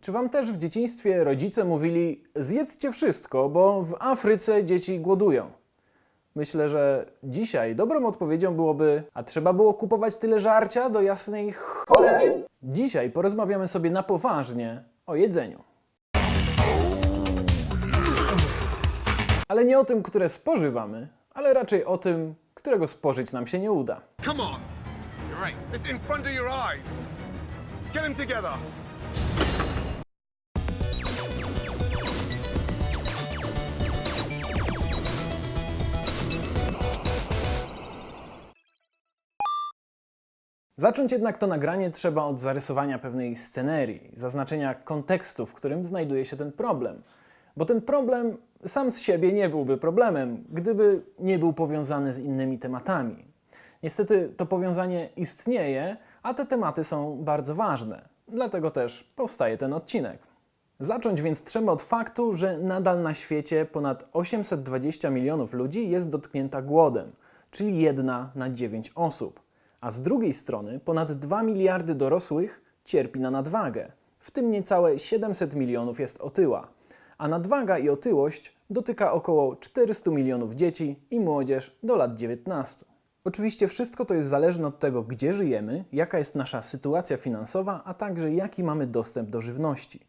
Czy wam też w dzieciństwie rodzice mówili: zjedzcie wszystko, bo w Afryce dzieci głodują? Myślę, że dzisiaj dobrą odpowiedzią byłoby: a trzeba było kupować tyle żarcia do jasnej cholery? Dzisiaj porozmawiamy sobie na poważnie o jedzeniu. Ale nie o tym, które spożywamy, ale raczej o tym, którego spożyć nam się nie uda. Come on! You're right. It's in front of your eyes. Get them together. Zacząć jednak to nagranie trzeba od zarysowania pewnej scenerii, zaznaczenia kontekstu, w którym znajduje się ten problem. Bo ten problem sam z siebie nie byłby problemem, gdyby nie był powiązany z innymi tematami. Niestety to powiązanie istnieje, a te tematy są bardzo ważne. Dlatego też powstaje ten odcinek. Zacząć więc trzeba od faktu, że nadal na świecie ponad 820 milionów ludzi jest dotknięta głodem, czyli 1 na 9 osób. A z drugiej strony ponad 2 miliardy dorosłych cierpi na nadwagę, w tym niecałe 700 milionów jest otyła. A nadwaga i otyłość dotyka około 400 milionów dzieci i młodzież do lat 19. Oczywiście wszystko to jest zależne od tego, gdzie żyjemy, jaka jest nasza sytuacja finansowa, a także jaki mamy dostęp do żywności.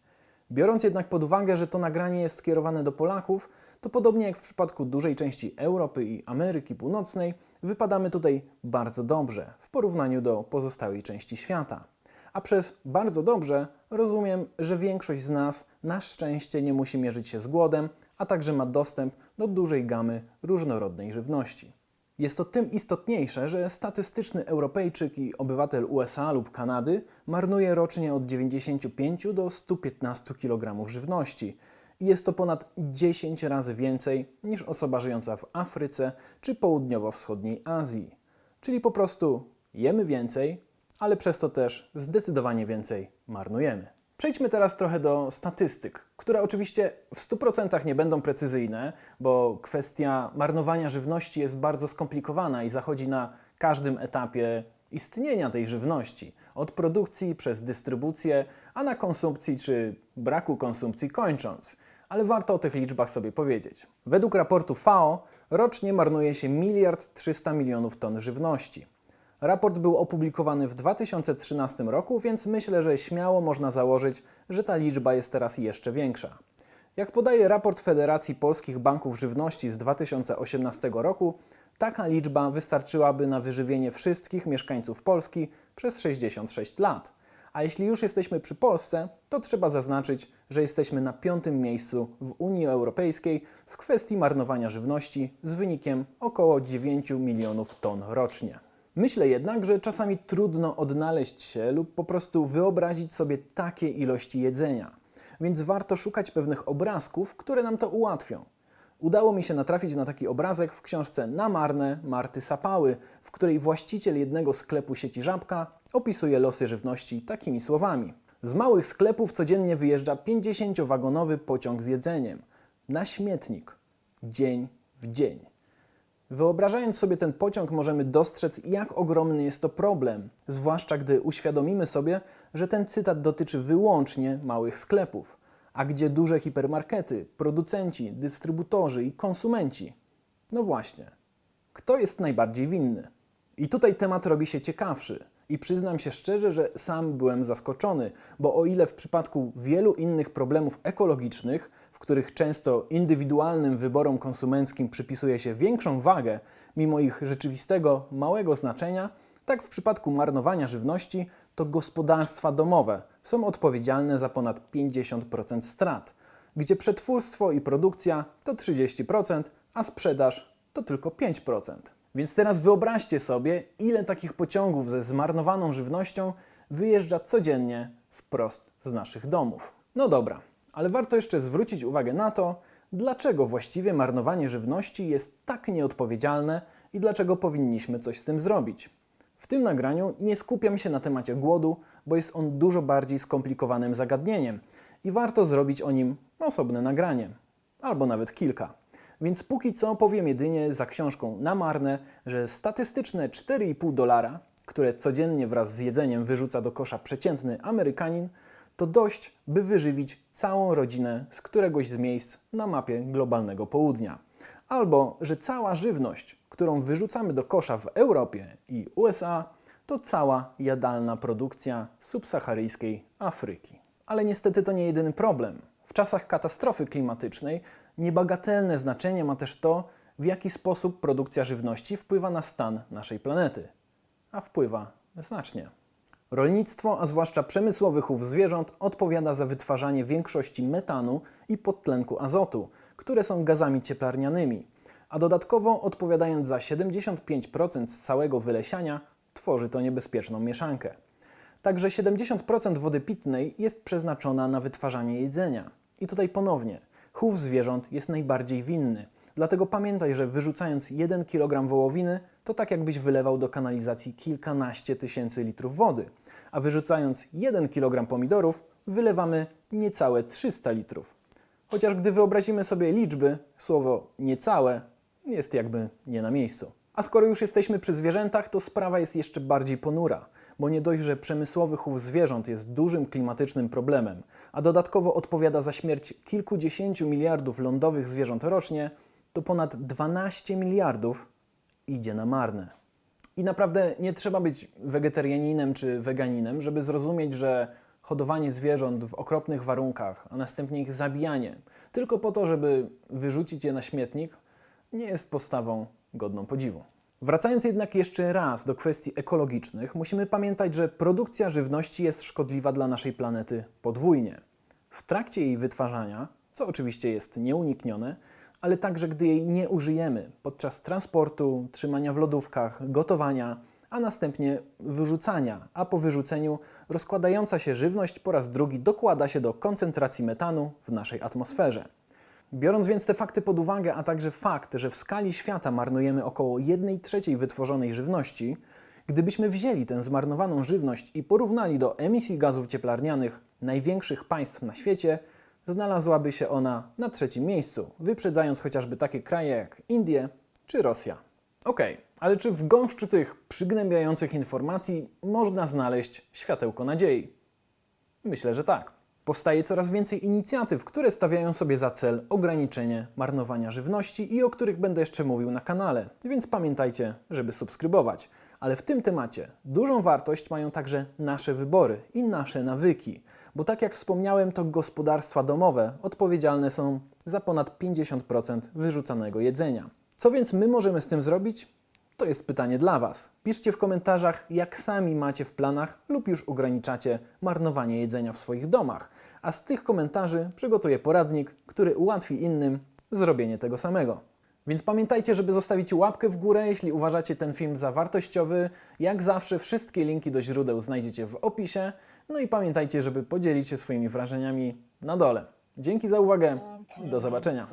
Biorąc jednak pod uwagę, że to nagranie jest skierowane do Polaków, to podobnie jak w przypadku dużej części Europy i Ameryki Północnej, wypadamy tutaj bardzo dobrze w porównaniu do pozostałej części świata. A przez bardzo dobrze rozumiem, że większość z nas na szczęście nie musi mierzyć się z głodem, a także ma dostęp do dużej gamy różnorodnej żywności. Jest to tym istotniejsze, że statystyczny Europejczyk i obywatel USA lub Kanady marnuje rocznie od 95 do 115 kg żywności. I jest to ponad 10 razy więcej niż osoba żyjąca w Afryce czy południowo-wschodniej Azji. Czyli po prostu jemy więcej, ale przez to też zdecydowanie więcej marnujemy. Przejdźmy teraz trochę do statystyk, które oczywiście w 100% nie będą precyzyjne, bo kwestia marnowania żywności jest bardzo skomplikowana i zachodzi na każdym etapie istnienia tej żywności. Od produkcji przez dystrybucję, a na konsumpcji czy braku konsumpcji kończąc. Ale warto o tych liczbach sobie powiedzieć. Według raportu FAO rocznie marnuje się 1,3 mld ton żywności. Raport był opublikowany w 2013 roku, więc myślę, że śmiało można założyć, że ta liczba jest teraz jeszcze większa. Jak podaje raport Federacji Polskich Banków Żywności z 2018 roku, taka liczba wystarczyłaby na wyżywienie wszystkich mieszkańców Polski przez 66 lat. A jeśli już jesteśmy przy Polsce, to trzeba zaznaczyć, że jesteśmy na 5. miejscu w Unii Europejskiej w kwestii marnowania żywności z wynikiem około 9 milionów ton rocznie. Myślę jednak, że czasami trudno odnaleźć się lub po prostu wyobrazić sobie takie ilości jedzenia, więc warto szukać pewnych obrazków, które nam to ułatwią. Udało mi się natrafić na taki obrazek w książce Na marne Marty Sapały, w której właściciel jednego sklepu sieci Żabka opisuje losy żywności takimi słowami. Z małych sklepów codziennie wyjeżdża 50-wagonowy pociąg z jedzeniem. Na śmietnik. Dzień w dzień. Wyobrażając sobie ten pociąg, możemy dostrzec, jak ogromny jest to problem, zwłaszcza gdy uświadomimy sobie, że ten cytat dotyczy wyłącznie małych sklepów, a gdzie duże hipermarkety, producenci, dystrybutorzy i konsumenci? No właśnie, kto jest najbardziej winny? I tutaj temat robi się ciekawszy. I przyznam się szczerze, że sam byłem zaskoczony, bo o ile w przypadku wielu innych problemów ekologicznych, w których często indywidualnym wyborom konsumenckim przypisuje się większą wagę, mimo ich rzeczywistego małego znaczenia, tak w przypadku marnowania żywności to gospodarstwa domowe są odpowiedzialne za ponad 50% strat, gdzie przetwórstwo i produkcja to 30%, a sprzedaż to tylko 5%. Więc teraz wyobraźcie sobie, ile takich pociągów ze zmarnowaną żywnością wyjeżdża codziennie wprost z naszych domów. No dobra, ale warto jeszcze zwrócić uwagę na to, dlaczego właściwie marnowanie żywności jest tak nieodpowiedzialne i dlaczego powinniśmy coś z tym zrobić. W tym nagraniu nie skupiam się na temacie głodu, bo jest on dużo bardziej skomplikowanym zagadnieniem i warto zrobić o nim osobne nagranie, albo nawet kilka. Więc póki co powiem jedynie za książką Na marne, że statystyczne $4,5, które codziennie wraz z jedzeniem wyrzuca do kosza przeciętny Amerykanin, to dość, by wyżywić całą rodzinę z któregoś z miejsc na mapie globalnego południa. Albo, że cała żywność, którą wyrzucamy do kosza w Europie i USA, to cała jadalna produkcja subsaharyjskiej Afryki. Ale niestety to nie jedyny problem. W czasach katastrofy klimatycznej niebagatelne znaczenie ma też to, w jaki sposób produkcja żywności wpływa na stan naszej planety. A wpływa znacznie. Rolnictwo, a zwłaszcza przemysłowy chów zwierząt, odpowiada za wytwarzanie większości metanu i podtlenku azotu, które są gazami cieplarnianymi, a dodatkowo odpowiadając za 75% z całego wylesiania, tworzy to niebezpieczną mieszankę. Także 70% wody pitnej jest przeznaczona na wytwarzanie jedzenia. I tutaj ponownie, chów zwierząt jest najbardziej winny. Dlatego pamiętaj, że wyrzucając 1 kg wołowiny, to tak jakbyś wylewał do kanalizacji kilkanaście tysięcy litrów wody, a wyrzucając 1 kg pomidorów, wylewamy niecałe 300 litrów. Chociaż gdy wyobrazimy sobie liczby, słowo niecałe jest jakby nie na miejscu. A skoro już jesteśmy przy zwierzętach, to sprawa jest jeszcze bardziej ponura, bo nie dość, że przemysłowy chów zwierząt jest dużym klimatycznym problemem, a dodatkowo odpowiada za śmierć kilkudziesięciu miliardów lądowych zwierząt rocznie, to ponad 12 miliardów idzie na marne. I naprawdę nie trzeba być wegetarianinem czy weganinem, żeby zrozumieć, że hodowanie zwierząt w okropnych warunkach, a następnie ich zabijanie, tylko po to, żeby wyrzucić je na śmietnik, nie jest postawą godną podziwu. Wracając jednak jeszcze raz do kwestii ekologicznych, musimy pamiętać, że produkcja żywności jest szkodliwa dla naszej planety podwójnie. W trakcie jej wytwarzania, co oczywiście jest nieuniknione, ale także gdy jej nie użyjemy podczas transportu, trzymania w lodówkach, gotowania, a następnie wyrzucania, a po wyrzuceniu rozkładająca się żywność po raz drugi dokłada się do koncentracji metanu w naszej atmosferze. Biorąc więc te fakty pod uwagę, a także fakt, że w skali świata marnujemy około 1/3 wytworzonej żywności, gdybyśmy wzięli tę zmarnowaną żywność i porównali do emisji gazów cieplarnianych największych państw na świecie, znalazłaby się ona na 3. miejscu, wyprzedzając chociażby takie kraje jak Indie czy Rosja. Okej, ale czy w gąszczu tych przygnębiających informacji można znaleźć światełko nadziei? Myślę, że tak. Powstaje coraz więcej inicjatyw, które stawiają sobie za cel ograniczenie marnowania żywności i o których będę jeszcze mówił na kanale, więc pamiętajcie, żeby subskrybować. Ale w tym temacie dużą wartość mają także nasze wybory i nasze nawyki, bo tak jak wspomniałem, to gospodarstwa domowe odpowiedzialne są za ponad 50% wyrzucanego jedzenia. Co więc my możemy z tym zrobić? To jest pytanie dla Was. Piszcie w komentarzach, jak sami macie w planach lub już ograniczacie marnowanie jedzenia w swoich domach, a z tych komentarzy przygotuję poradnik, który ułatwi innym zrobienie tego samego. Więc pamiętajcie, żeby zostawić łapkę w górę, jeśli uważacie ten film za wartościowy. Jak zawsze wszystkie linki do źródeł znajdziecie w opisie. No i pamiętajcie, żeby podzielić się swoimi wrażeniami na dole. Dzięki za uwagę. Do zobaczenia.